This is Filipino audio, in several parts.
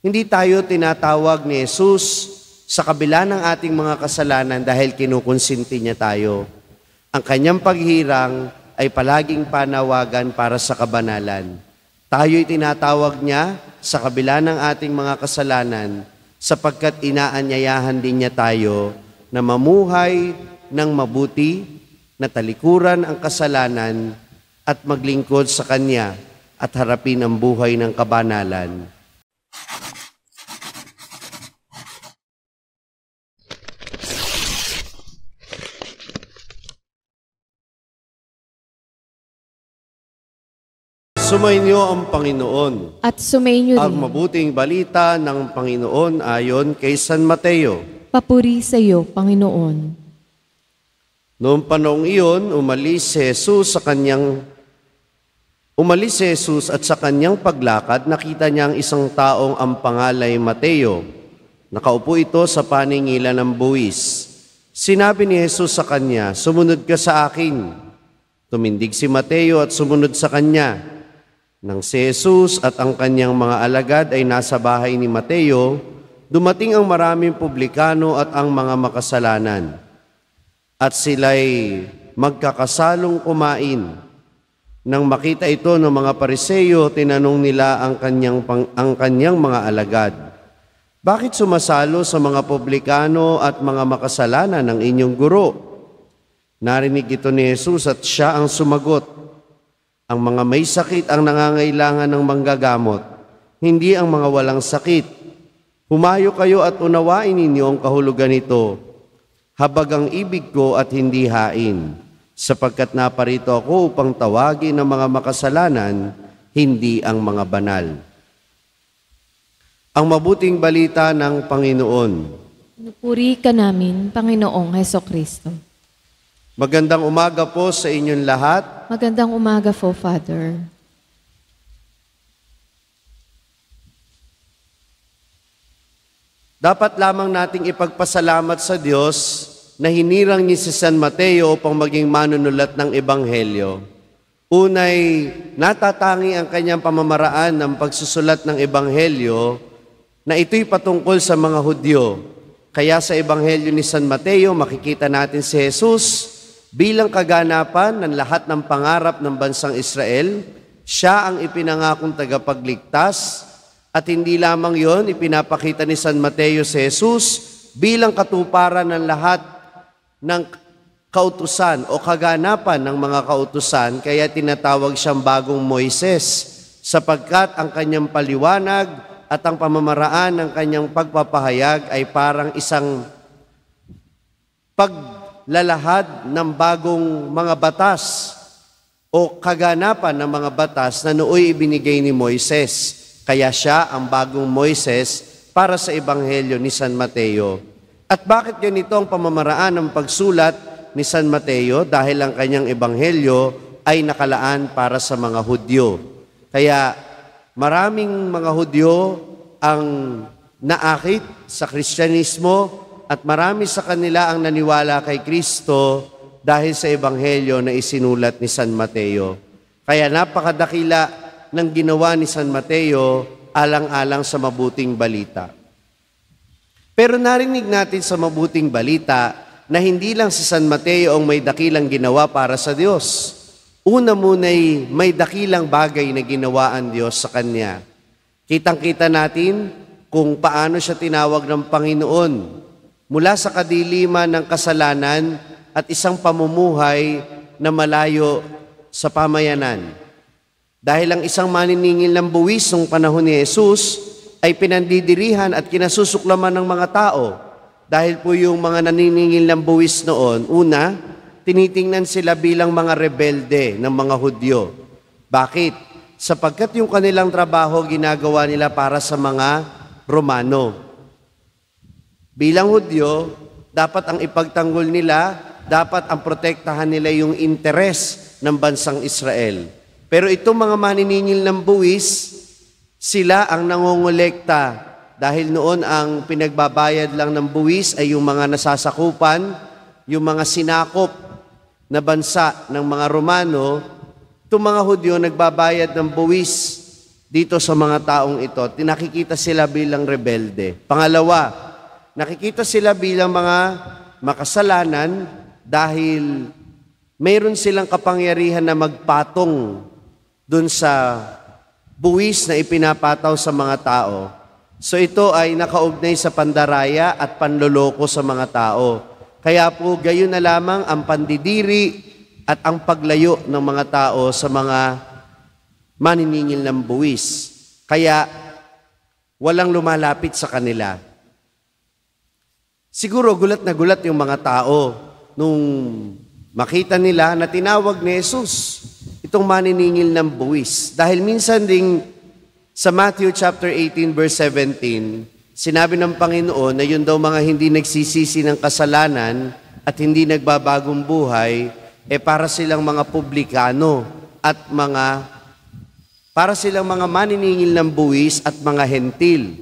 Hindi tayo tinatawag ni Jesus sa kabila ng ating mga kasalanan dahil kinukonsinti niya tayo. Ang kanyang paghirang ay palaging panawagan para sa kabanalan. Tayo'y tinatawag niya sa kabila ng ating mga kasalanan sapagkat inaanyayahan din niya tayo na mamuhay ng mabuti, na talikuran ang kasalanan at maglingkod sa Kanya at harapin ang buhay ng kabanalan. Sumainyo ang Panginoon. At sumainyo Ang rin. mabuting balita ng Panginoon ayon kay San Mateo. Papuri sa iyo, Panginoon. Noong panahong iyon, umalis si Jesus at sa kanyang paglakad, nakita niya ang isang taong ang pangalay Mateo. Nakaupo ito sa paningilan ng buwis. Sinabi ni Jesus sa kanya, "Sumunod ka sa akin." Tumindig si Mateo at sumunod sa kanya. Nang si Jesus at ang kanyang mga alagad ay nasa bahay ni Mateo, dumating ang maraming publikano at ang mga makasalanan. At sila'y magkakasalong kumain. Nang makita ito ng mga Pariseo, tinanong nila ang kanyang mga alagad, "Bakit sumasalo sa mga publikano at mga makasalanan ng inyong guro?" Narinig ito ni Jesus at siya ang sumagot, "Ang mga may sakit ang nangangailangan ng manggagamot, hindi ang mga walang sakit. Humayo kayo at unawain ninyo ang kahulugan nito. Habag ang ibig ko at hindi hain, sapagkat naparito ako upang tawagin ang mga makasalanan, hindi ang mga banal." Ang mabuting balita ng Panginoon. Pinupuri ka namin, Panginoong Hesukristo. Magandang umaga po sa inyong lahat. Magandang umaga po, Father. Dapat lamang nating ipagpasalamat sa Diyos na hinirang niya si San Mateo upang maging manunulat ng Ebanghelyo. Unay, natatangi ang kanyang pamamaraan ng pagsusulat ng Ebanghelyo na ito'y patungkol sa mga Hudyo. Kaya sa Ebanghelyo ni San Mateo, makikita natin si Jesus bilang kaganapan ng lahat ng pangarap ng bansang Israel. Siya ang ipinangakong tagapagligtas at hindi lamang yon, ipinapakita ni San Mateo si Jesus bilang katuparan ng lahat ng kautusan o kaganapan ng mga kautusan, kaya tinatawag siyang bagong Moises sapagkat ang kanyang paliwanag at ang pamamaraan ng kanyang pagpapahayag ay parang isang paglalahad ng bagong mga batas o kaganapan ng mga batas na nooy ibinigay ni Moises. Kaya siya ang bagong Moises para sa Ebanghelyo ni San Mateo. At bakit ganito ang pamamaraan ng pagsulat ni San Mateo? Dahil ang kanyang Ebanghelyo ay nakalaan para sa mga Hudyo. Kaya maraming mga Hudyo ang naakit sa Kristyanismo at marami sa kanila ang naniwala kay Kristo dahil sa Ebanghelyo na isinulat ni San Mateo. Kaya napakadakila ng ginawa ni San Mateo alang-alang sa mabuting balita. Pero narinig natin sa mabuting balita na hindi lang si San Mateo ang may dakilang ginawa para sa Diyos. Una muna'y may dakilang bagay na ginawa ang Diyos sa kanya. Kitang-kita natin kung paano siya tinawag ng Panginoon mula sa kadiliman ng kasalanan at isang pamumuhay na malayo sa pamayanan. Dahil ang isang maniningil ng buwis ng panahon ni Jesus ay pinandidirihan at kinasusuklaman ng mga tao. Dahil po yung mga naniningil ng buwis noon, una, tinitingnan sila bilang mga rebelde ng mga Hudyo. Bakit? Sapagkat yung kanilang trabaho ginagawa nila para sa mga Romano. Bilang Hudyo, dapat ang ipagtanggol nila, dapat ang protektahan nila yung interes ng bansang Israel. Pero itong mga maniningil ng buwis, sila ang nangongolekta dahil noon ang pinagbabayad lang ng buwis ay yung mga nasasakupan, yung mga sinakop na bansa ng mga Romano. Itong mga Hudyo nagbabayad ng buwis dito sa mga taong ito, nakikita sila bilang rebelde. Pangalawa, nakikita sila bilang mga makasalanan dahil mayroon silang kapangyarihan na magpatong dun sa buwis na ipinapataw sa mga tao. So ito ay nakaugnay sa pandaraya at panloloko sa mga tao. Kaya po gayon na lamang ang pandidiri at ang paglayo ng mga tao sa mga maniningil ng buwis. Kaya walang lumalapit sa kanila. Siguro gulat na gulat yung mga tao nung makita nila na tinawag ni Jesus itong maniningil ng buwis. Dahil minsan ding sa Matthew chapter 18 verse 17, sinabi ng Panginoon na yun daw mga hindi nagsisisi ng kasalanan at hindi nagbabagong buhay, para silang mga publikano at para silang mga maniningil ng buwis at mga hentil.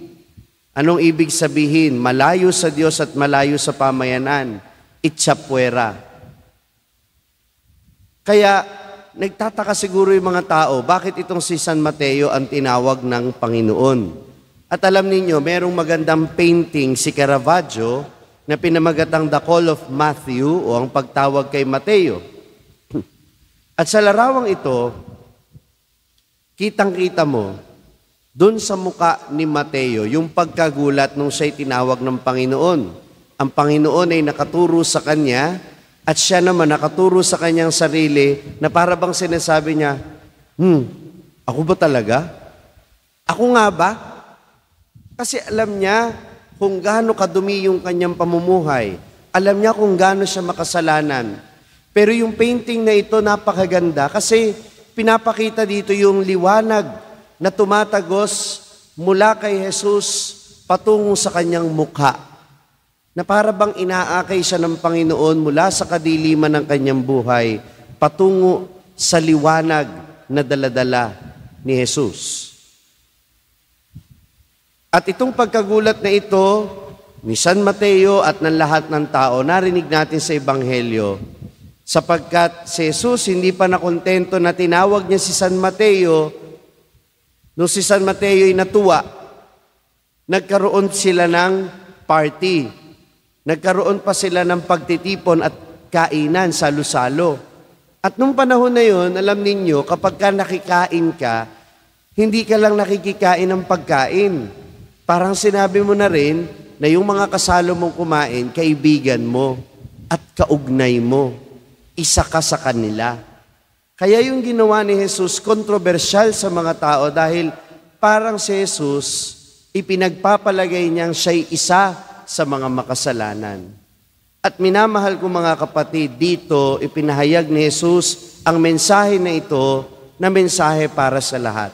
Anong ibig sabihin? Malayo sa Diyos at malayo sa pamayanan. Itchapuera. Kaya, nagtataka siguro yung mga tao, bakit itong si San Mateo ang tinawag ng Panginoon? At alam ninyo, merong magandang painting si Caravaggio na pinamagatang The Call of Matthew o ang pagtawag kay Mateo. At sa larawang ito, kitang-kita mo, doon sa muka ni Mateo, yung pagkagulat nung siya'y tinawag ng Panginoon. Ang Panginoon ay nakaturo sa kanya at siya naman nakaturo sa kanyang sarili na para bang sinasabi niya, ako ba talaga? Ako nga ba? Kasi alam niya kung gaano kadumi yung kanyang pamumuhay. Alam niya kung gaano siya makasalanan. Pero yung painting na ito napakaganda kasi pinapakita dito yung liwanag na tumatagos mula kay Jesus patungo sa kanyang mukha. Na para bang inaakay siya ng Panginoon mula sa kadiliman ng kanyang buhay patungo sa liwanag na daladala ni Jesus. At itong pagkagulat na ito ni San Mateo at ng lahat ng tao, narinig natin sa Ebanghelyo, sapagkat si Jesus hindi pa nakontento na tinawag niya si San Mateo. Nung si San Mateo ay natuwa, nagkaroon sila ng party. Nagkaroon pa sila ng pagtitipon at kainan, salo-salo. At nung panahon na yun, alam ninyo, kapag ka nakikain ka, hindi ka lang nakikikain ng pagkain. Parang sinabi mo na rin na yung mga kasalo mong kumain, kaibigan mo at kaugnay mo. Isa ka sa kanila. Kaya yung ginawa ni Jesus, kontrobersyal sa mga tao dahil parang si Jesus, ipinagpapalagay niyang siya'y isa sa mga makasalanan. At minamahal ko mga kapatid, dito ipinahayag ni Jesus ang mensahe na ito na mensahe para sa lahat.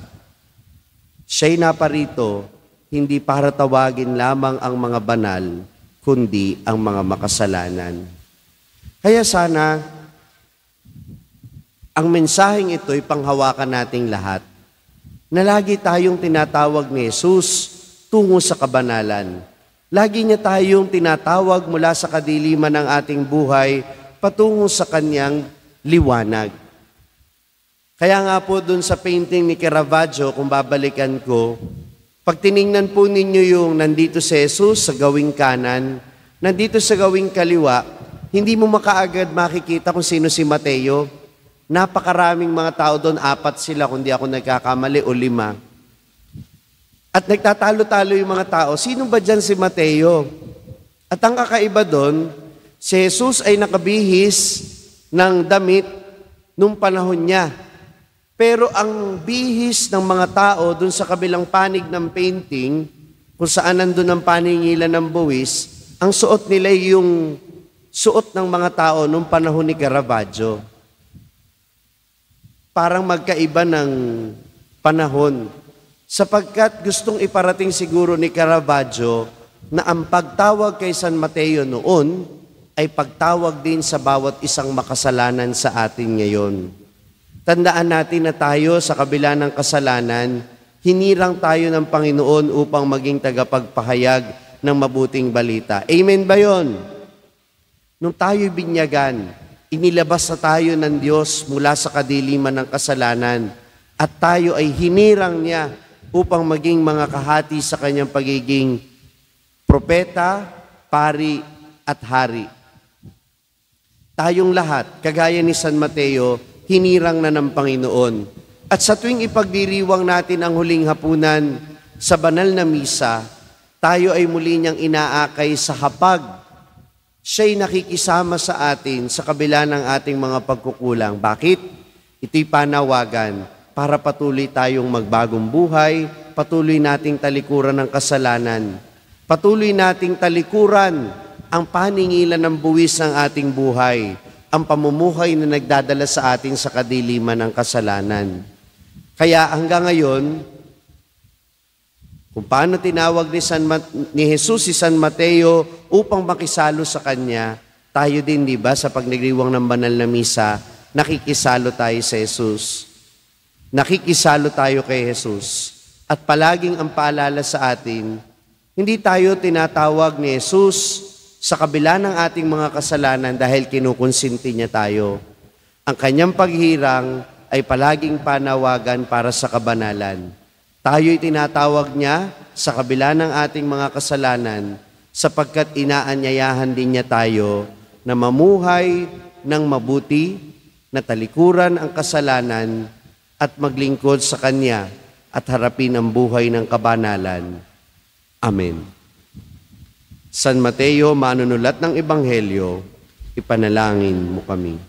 Siya'y naparito, hindi para tawagin lamang ang mga banal, kundi ang mga makasalanan. Kaya sana, ang mensaheng ito ay panghawakan nating lahat na lagi tayong tinatawag ni Jesus tungo sa kabanalan. Lagi niya tayong tinatawag mula sa kadiliman ng ating buhay patungo sa kanyang liwanag. Kaya nga po dun sa painting ni Caravaggio, kung babalikan ko, pag tiningnan po ninyo yung nandito si Jesus sa gawing kanan, nandito sa gawing kaliwa, hindi mo makaagad makikita kung sino si Mateo. Napakaraming mga tao doon, 4 sila kung di ako nagkakamali o 5. At nagtatalo-talo yung mga tao, sino ba dyan si Mateo? At ang kakaiba doon, si Jesus ay nakabihis ng damit nung panahon niya. Pero ang bihis ng mga tao doon sa kabilang panig ng painting, kung saan nandun ang paningilan ng buwis, ang suot nila yung suot ng mga tao nung panahon ni Caravaggio. Parang magkaiba ng panahon. Sapagkat gustong iparating siguro ni Caravaggio na ang pagtawag kay San Mateo noon ay pagtawag din sa bawat isang makasalanan sa atin ngayon. Tandaan natin na tayo sa kabila ng kasalanan, hinirang tayo ng Panginoon upang maging tagapagpahayag ng mabuting balita. Amen ba yun? Nung tayo'y binyagan, inilabas na tayo ng Diyos mula sa kadiliman ng kasalanan at tayo ay hinirang niya upang maging mga kahati sa kanyang pagiging propeta, pari at hari. Tayong lahat, kagaya ni San Mateo, hinirang na ng Panginoon. At sa tuwing ipagdiriwang natin ang huling hapunan sa banal na misa, tayo ay muli niyang inaakay sa hapag. Siya'y nakikisama sa atin sa kabila ng ating mga pagkukulang. Bakit? Ito'y panawagan para patuloy tayong magbagong buhay, patuloy nating talikuran ng kasalanan, patuloy nating talikuran ang paningilan ng buwis ng ating buhay, ang pamumuhay na nagdadala sa atin sa kadiliman ng kasalanan. Kaya hanggang ngayon, kung paano tinawag ni Jesus si San Mateo upang makisalo sa Kanya, tayo din, di ba, sa pagniriwang ng banal na misa, nakikisalo tayo sa Jesus. Nakikisalo tayo kay Jesus. At palaging ang paalala sa atin, hindi tayo tinatawag ni Jesus sa kabila ng ating mga kasalanan dahil kinukonsinti niya tayo. Ang kanyang paghirang ay palaging panawagan para sa kabanalan. Tayo'y tinatawag niya sa kabila ng ating mga kasalanan sapagkat inaanyayahan din niya tayo na mamuhay ng mabuti, na talikuran ang kasalanan at maglingkod sa Kanya at harapin ang buhay ng kabanalan. Amen. San Mateo, manunulat ng Ebanghelyo, ipanalangin mo kami.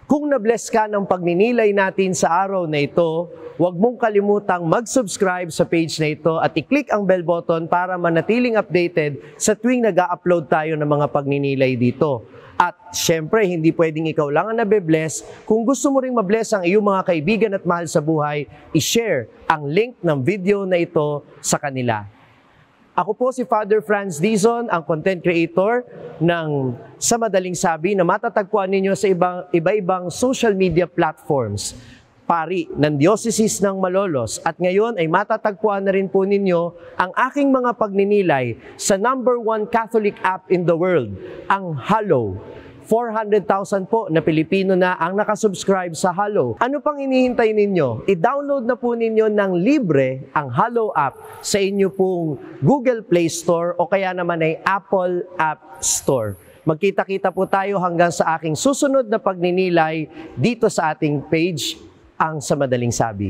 Kung na-bless ka ng pagninilay natin sa araw na ito, huwag mong kalimutang mag-subscribe sa page na ito at i-click ang bell button para manatiling updated sa tuwing nag-upload tayo ng mga pagninilay dito. At syempre, hindi pwedeng ikaw lang ang nabe-bless. Kung gusto mo ring ma-bless ang iyong mga kaibigan at mahal sa buhay, i-share ang link ng video na ito sa kanila. Ako po si Father Franz Dizon, ang content creator ng Sa Madaling Sabi na matatagpuan ninyo sa iba-ibang social media platforms. Pari ng Diocese ng Malolos at ngayon ay matatagpuan na rin po ninyo ang aking mga pagninilay sa #1 Catholic app in the world, ang Hallow. 400,000 po na Pilipino na ang nakasubscribe sa Hallow. Ano pang hinihintay ninyo? I-download na po ninyo ng libre ang Hallow app sa inyo pong Google Play Store o kaya naman ay Apple App Store. Magkita-kita po tayo hanggang sa aking susunod na pagninilay dito sa ating page, ang Sa Madaling Sabi.